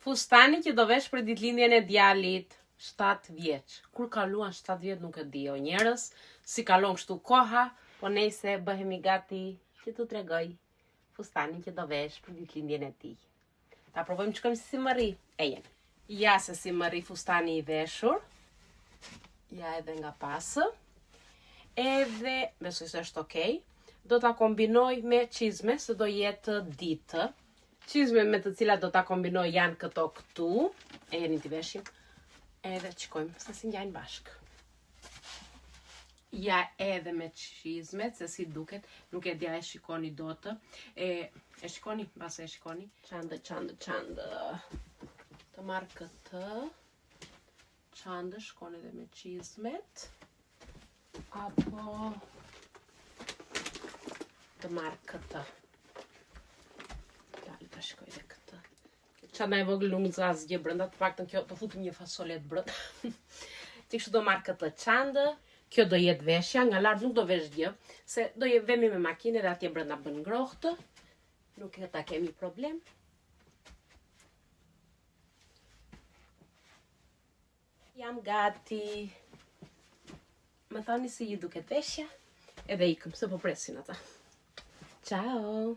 Fustani që do vesh për ditëlindjen e djalit, 7 vjeç. Kur kaluan 7 vjet nuk e di o njerëz, si kalon kështu koha, po nejse bëhemi gati që t'u tregoj fustanin që do vesh për ditëlindjen e tij. Ta provojmë që si më rri. Ejen. Ja se si më rri fustani i veshur. Ja edhe nga pasë. Edhe, besoj se është okej. Do ta kombinoj me çizme, se do jetë ditë. Çizme me të cilat do ta kombinoj janë këto këtu. E jeni t'i veshim. Edhe qikojmë se si njajnë bashkë. Ja edhe me çizmet, se si duket. Nuk e dja e shikoni dotë. E shikoni, base e shikoni. Çandë. Të marrë këtë. Çandë, shkon edhe me çizmet. Apo të marrë këtë. Dalë të shkoj dhe këtë. Çanda e vogël nuk ka asgjë brenda, të paktën kjo do futim një fasole të brenda. Ti kështu do marr këtë çandë. Kjo do jetë veshja, nga lart nuk do vesh gjë, se do vemi me makinë dhe atje brenda bën ngrohtë. Nuk e ta kemi problem. Jam gati. Më thoni si ju duket veshja, edhe ikëm, se po presin ata. Ciao!